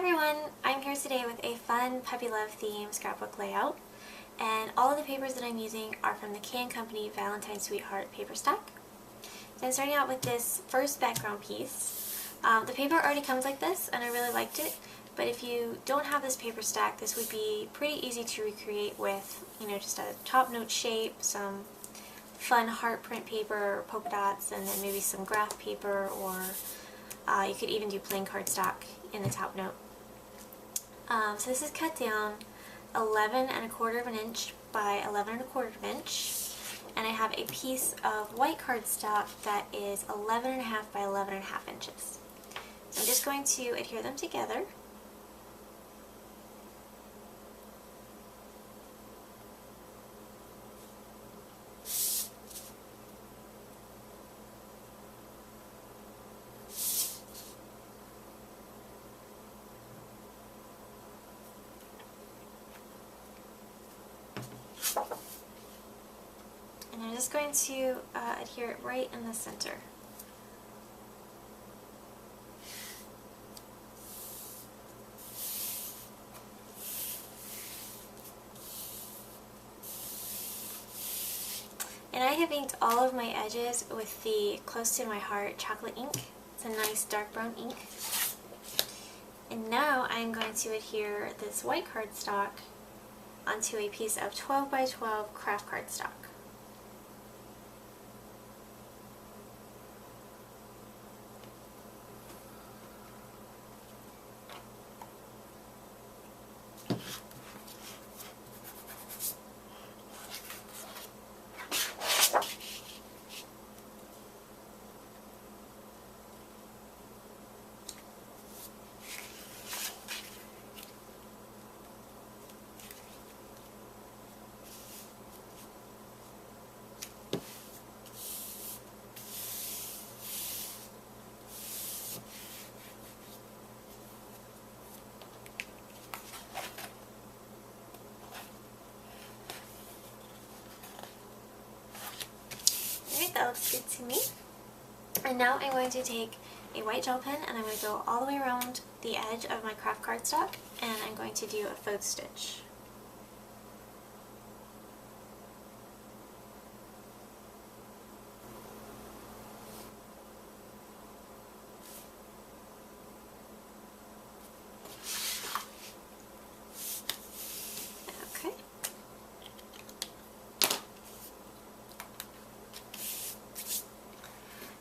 everyone, I'm here today with a fun puppy love theme scrapbook layout, and all of the papers that I'm using are from the K&company Valentine Sweetheart paper stack. So I'm starting out with this first background piece. The paper already comes like this and I really liked it, but if you don't have this paper stack, this would be pretty easy to recreate with, just a top note shape, some fun heart print paper or polka dots, and then maybe some graph paper, or you could even do plain cardstock in the top note. So this is cut down 11¼ of an inch by 11¼ of an inch, and I have a piece of white cardstock that is 11½ by 11½ inches. So I'm just going to adhere them together. And I'm just going to adhere it right in the center. And I have inked all of my edges with the Close to My Heart chocolate ink. It's a nice dark brown ink. And now I'm going to adhere this white cardstock onto a piece of 12 by 12 craft cardstock. That looks good to me. And now I'm going to take a white gel pen and I'm going to go all the way around the edge of my craft cardstock, and I'm going to do a faux stitch.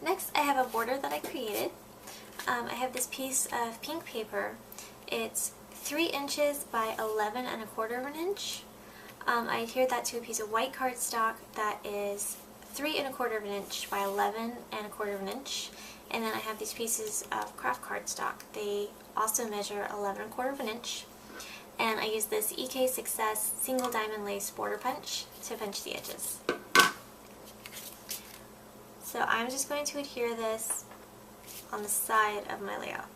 Next, I have a border that I created. I have this piece of pink paper. It's 3 inches by 11¼ of an inch. I adhered that to a piece of white cardstock that is 3¼ of an inch by 11¼ of an inch. And then I have these pieces of craft cardstock. They also measure 11¼ of an inch. And I use this EK Success single diamond lace border punch to punch the edges. So I'm just going to adhere this on the side of my layout.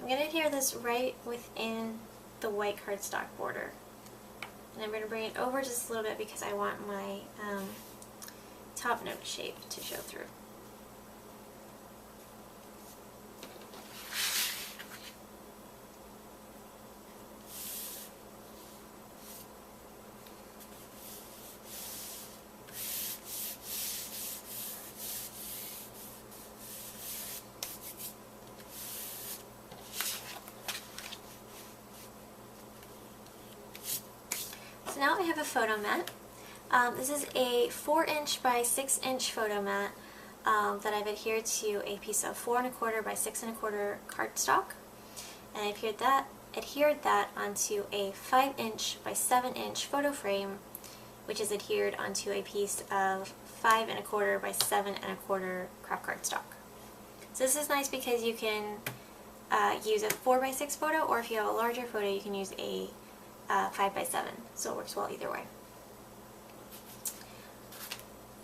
I'm going to adhere this right within the white cardstock border. And I'm going to bring it over just a little bit because I want my top note shape to show through. So now I have a photo mat. This is a 4 inch by 6 inch photo mat that I've adhered to a piece of 4¼ by 6¼ cardstock, and I adhered that onto a 5 inch by 7 inch photo frame, which is adhered onto a piece of 5¼ by 7¼ craft cardstock. So this is nice because you can use a 4 by 6 photo, or if you have a larger photo you can use a 5 by 7, so it works well either way.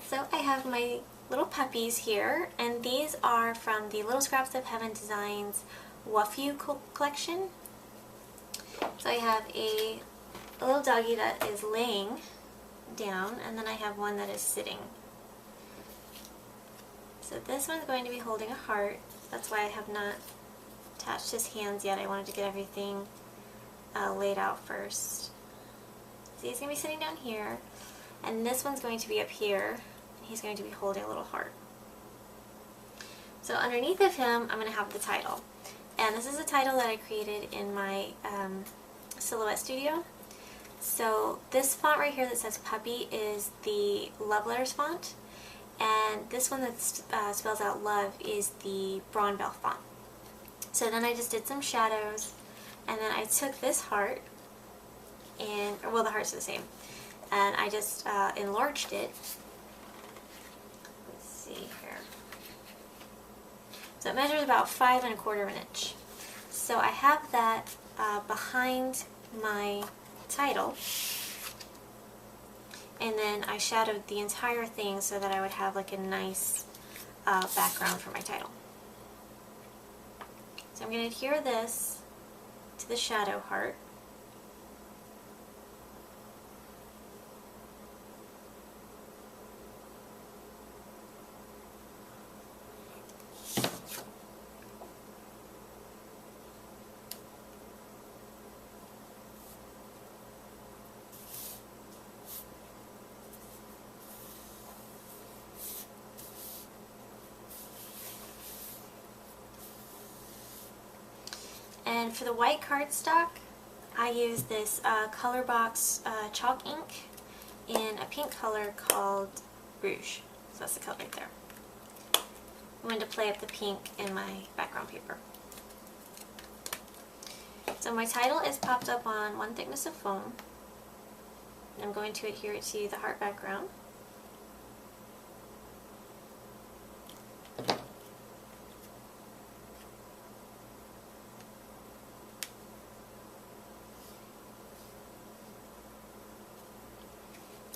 So I have my little puppies here, and these are from the Little Scraps of Heaven Designs Wuffy collection. So I have a little doggy that is laying down, and then I have one that is sitting. So this one's going to be holding a heart. That's why I have not attached his hands yet. I wanted to get everything laid out first. So he's going to be sitting down here, and this one's going to be up here. He's going to be holding a little heart. So underneath of him, I'm going to have the title. And this is a title that I created in my Silhouette Studio. So this font right here that says Puppy is the Love Letters font. And this one that spells out love is the Braun Bell font. So then I just did some shadows, and then I took this heart, and, well, the hearts are the same, and I just enlarged it. Here. So it measures about 5 1/4 of an inch. So I have that behind my title, and then I shadowed the entire thing so that I would have like a nice background for my title. So I'm going to adhere this to the shadow heart. And for the white cardstock, I use this Color Box chalk ink in a pink color called Rouge. So that's the color right there. I wanted to play up the pink in my background paper. So my title is popped up on 1 thickness of foam. And I'm going to adhere it to the heart background.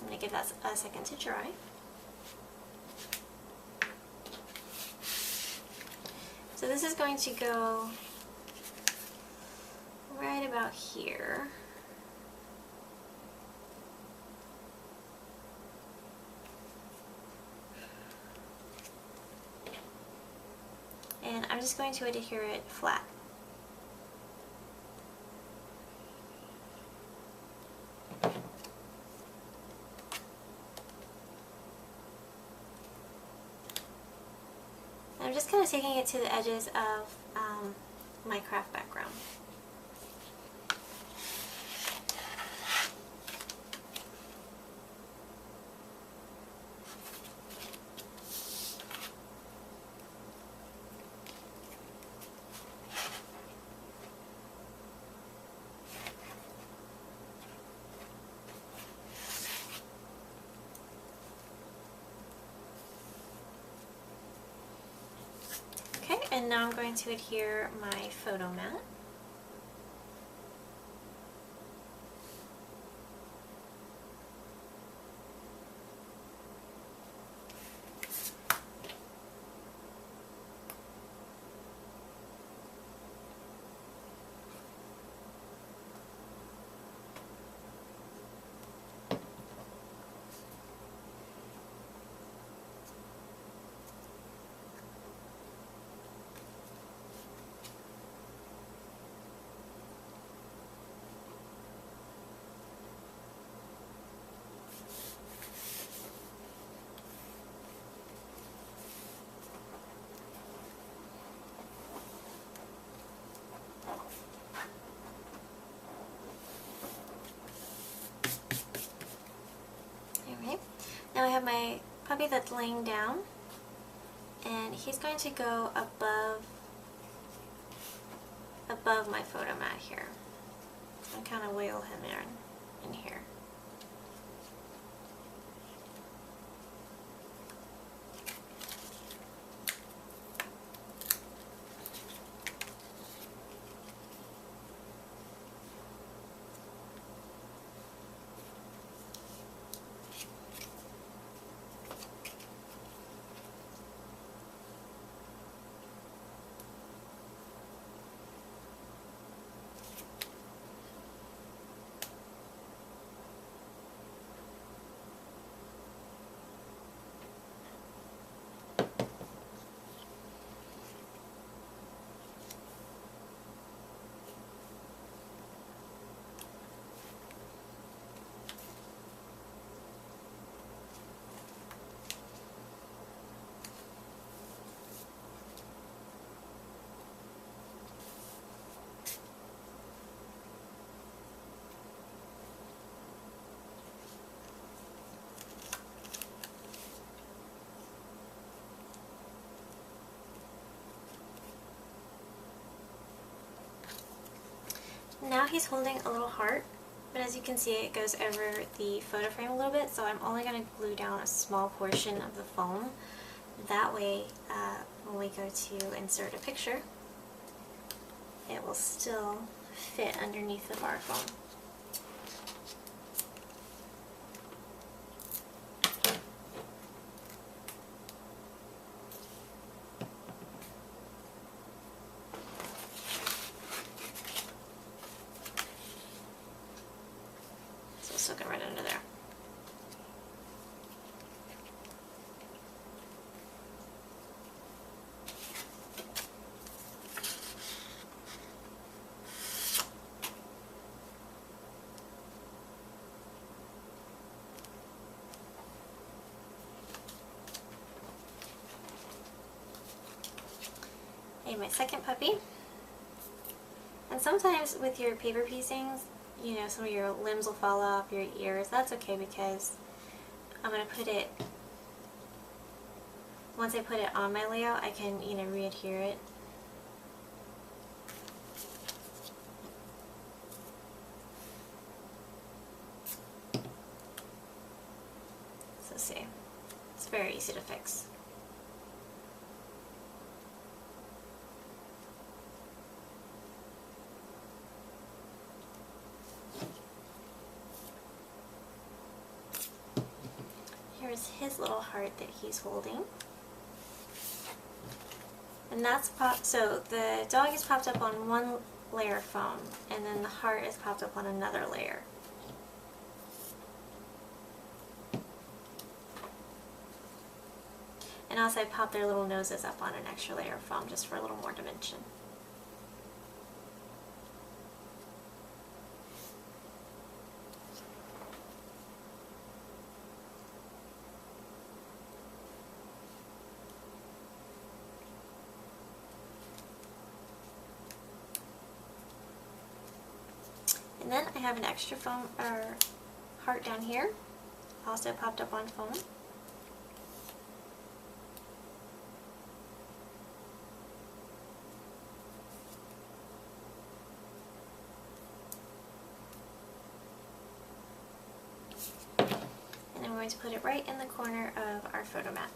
I'm going to give that a second to dry. So this is going to go right about here. And I'm just going to adhere it flat. I'm just kind of taking it to the edges of my craft background. And now I'm going to adhere my photo mat. Now I have my puppy that's laying down, and he's going to go above my photo mat here. And kind of wheel him in here. Now he's holding a little heart, but as you can see it goes over the photo frame a little bit, so I'm only going to glue down a small portion of the foam. That way, when we go to insert a picture, it will still fit underneath of our foam. So soak it right under there. My second puppy. And sometimes with your paper piecings, you know, some of your limbs will fall off, your ears. That's okay because I'm going to put it, once I put it on my layout, I can, you know, re-adhere it. So see, it's very easy to fix. Here's his little heart that he's holding. And that's popped, so the dog is popped up on one layer of foam, and then the heart is popped up on another layer. And also I popped their little noses up on an extra layer of foam just for a little more dimension. And then I have an extra foam or heart down here, also popped up on foam. And I'm going to put it right in the corner of our photo mat.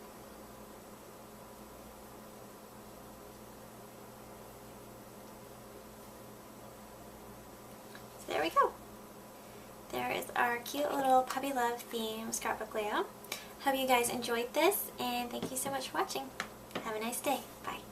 There we go. There is our cute little puppy love theme scrapbook layout. Hope you guys enjoyed this, and thank you so much for watching. Have a nice day. Bye.